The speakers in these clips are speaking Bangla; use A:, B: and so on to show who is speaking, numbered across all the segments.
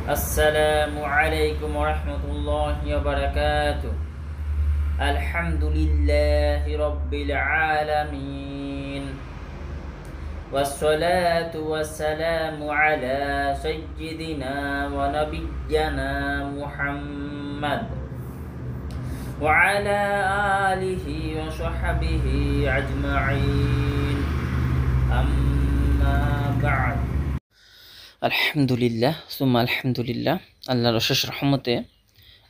A: السلام عليكم ورحمة الله وبركاته. الحمد لله رب العالمين، والصلاة والسلام على سيدنا ونبينا محمد وعلى آله وصحبه أجمعين. أما بعد। আলহামদুলিল্লাহ সুম্মা আলহামদুলিল্লাহ। আল্লাহর অশেষ রহমতে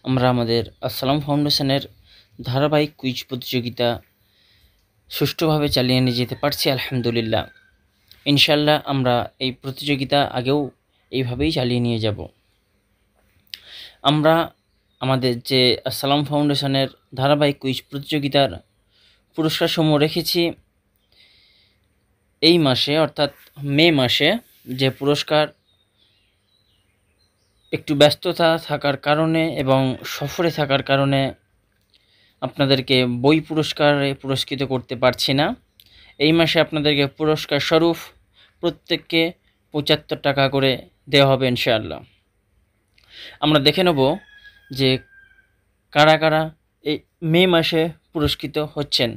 A: আমরা আমাদের আসসালাম ফাউন্ডেশনের ধারাবাহিক কুইজ প্রতিযোগিতা সুষ্ঠুভাবে চালিয়ে নিয়ে যেতে পারছি আলহামদুলিল্লাহ। ইনশাল্লাহ আমরা এই প্রতিযোগিতা আগেও এইভাবেই চালিয়ে নিয়ে যাব। আমরা আমাদের যে আসসালাম ফাউন্ডেশনের ধারাবাহিক কুইজ প্রতিযোগিতার পুরস্কারসমূহ রেখেছি এই মাসে, অর্থাৎ মে মাসে, যে পুরস্কার একটু ব্যস্ততা থাকার কারণে এবং সফরে থাকার কারণে আপনাদেরকে বই পুরস্কারে পুরস্কৃত করতে পারছি না। এই মাসে আপনাদেরকে পুরস্কার স্বরূপ প্রত্যেককে ৭৫ টাকা করে দেওয়া হবে ইনশাআল্লাহ। আমরা দেখে নেব যে কারা কারা এই মে মাসে পুরস্কৃত হচ্ছেন।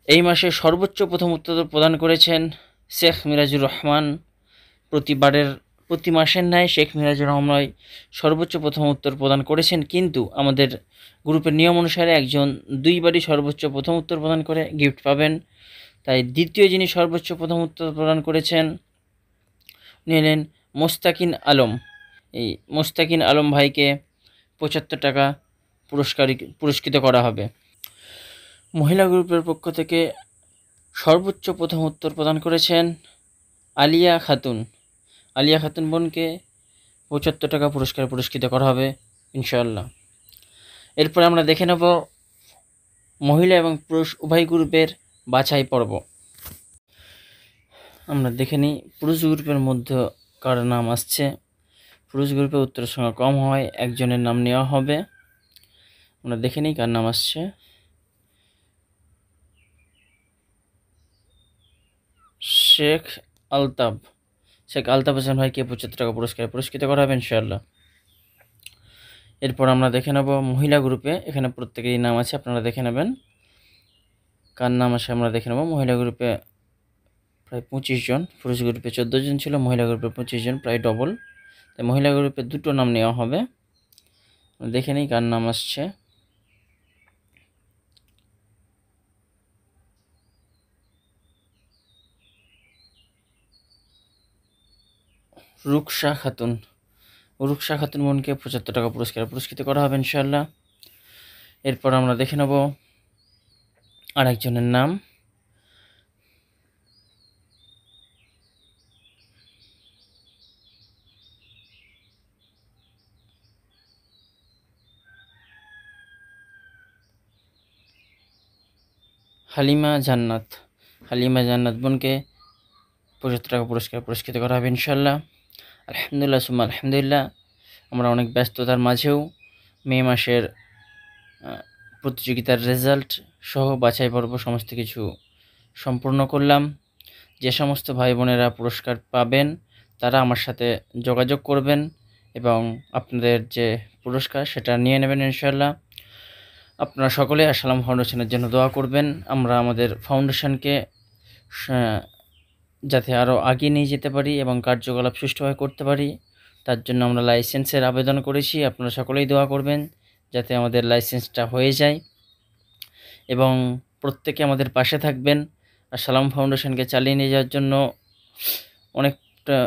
A: এই মাসে সর্বোচ্চ প্রথম উত্তর প্রদান করেছেন শেখ মিরাজুর রহমান। প্রতি মাসের ন্যায় শেখ মিরাজুর রহমান সর্বোচ্চ প্রথম উত্তর প্রদান করেছেন, কিন্তু আমাদের গ্রুপের নিয়ম অনুসারে একজন দুইবারই সর্বোচ্চ প্রথম উত্তর প্রদান করে গিফট পাবেন। তাই দ্বিতীয় যিনি সর্বোচ্চ প্রথম উত্তর প্রদান করেছেন উনি হলেন মোস্তাকিন আলম। এই মোস্তাকিন আলম ভাইকে ৭৫ টাকা পুরস্কৃত করা হবে। মহিলা গ্রুপের পক্ষ থেকে সর্বোচ্চ প্রথম উত্তর প্রদান করেছেন আলিয়া খাতুন। আলিয়া খাতুন বোনকে ৭৫ টাকা পুরস্কৃত করা হবে ইনশাআল্লাহ। এরপর আমরা দেখে নেব মহিলা এবং পুরুষ উভয় গ্রুপের বাছাই পর্ব। আমরা দেখে নিই পুরুষ গ্রুপের মধ্যে কার নাম আসছে। পুরুষ গ্রুপে উত্তরের সংখ্যা কম হয়, একজনের নাম নেওয়া হবে। আমরা দেখে নিই কার নাম আসছে। শেখ আলতাফ হোসেন ভাইকে ৭৫ টাকা পুরস্কৃত করা হবে ইনশাআল্লাহ। এরপর আমরা দেখে নেব মহিলা গ্রুপে, এখানে প্রত্যেকেরই নাম আছে, আপনারা দেখে নেবেন কার নাম আসে। আমরা দেখে নেব মহিলা গ্রুপে প্রায় ২৫ জন, পুরুষ গ্রুপে ১৪ জন ছিল, মহিলা গ্রুপে ২৫ জন, প্রায় ডবল। তাই মহিলা গ্রুপে ২টো নাম নেওয়া হবে। দেখে নিই কার নাম আসছে। রুকসা খাতুন বোনকে ৭৫ টাকা পুরস্কৃত করা হবে ইনশাআল্লাহ। এরপর আমরা দেখে নেব আরেকজনের নাম। হালিমা জান্নাত বোনকে ৭৫ টাকা পুরস্কৃত করা হবে ইনশাআল্লাহ। আলহামদুলিল্লাহ সুম্মা আলহামদুলিল্লাহ। আমরা অনেক ব্যস্ততার মাঝেও মে মাসের প্রতিযোগিতার রেজাল্ট সহ বাছাই পর্ব সমস্ত কিছু সম্পূর্ণ করলাম। যে সমস্ত ভাই বোনেরা পুরস্কার পাবেন তারা আমার সাথে যোগাযোগ করবেন এবং আপনাদের যে পুরস্কার সেটা নিয়ে নেবেন ইনশাআল্লাহ। আপনারা সকলে আসসালাম ফাউন্ডেশনের জন্য দোয়া করবেন। আমরা আমাদের ফাউন্ডেশনকে যাতে আরও আগিয়ে নিয়ে যেতে পারি এবং কার্যকলাপ সুষ্ঠুভাবে করতে পারি, তার জন্য আমরা লাইসেন্সের আবেদন করেছি। আপনারা সকলেই দোয়া করবেন যাতে আমাদের লাইসেন্সটা হয়ে যায় এবং প্রত্যেকে আমাদের পাশে থাকবেন। আর সালাম ফাউন্ডেশনকে চালিয়ে নিয়ে যাওয়ার জন্য অনেকটা,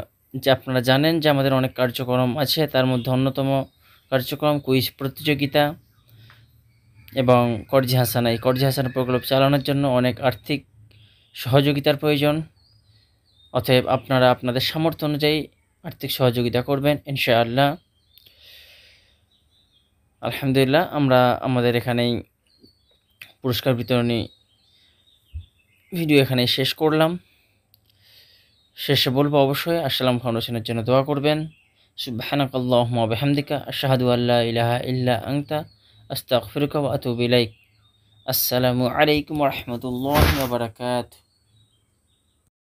A: যে আপনারা জানেন যে আমাদের অনেক কার্যক্রম আছে, তার মধ্যে অন্যতম কার্যক্রম কুইজ প্রতিযোগিতা এবং কর্জি হাসানা। এই কর্জি হাসানা প্রকল্প চালানোর জন্য অনেক আর্থিক সহযোগিতার প্রয়োজন। অতএব আপনারা আপনাদের সামর্থ্য অনুযায়ী আর্থিক সহযোগিতা করবেন ইনশাআল্লাহ। আলহামদুলিল্লাহ, আমরা আমাদের এখানেই পুরস্কার বিতরণী ভিডিও এখানেই শেষ করলাম। শেষে বলবো অবশ্যই আসসালাম ফাউন্ডেশনের জন্য দোয়া করবেন। সুবহানাকাল্লাহুম্মা ওয়া বিহামদিকা আশহাদু আল্লা ইলাহা ইল্লা আনতা আস্তাগফিরুকা ওয়া আতুবু ইলাইক। আসসালামু আলাইকুম ওয়া রাহমাতুল্লাহি ওয়া বারাকাতুহু।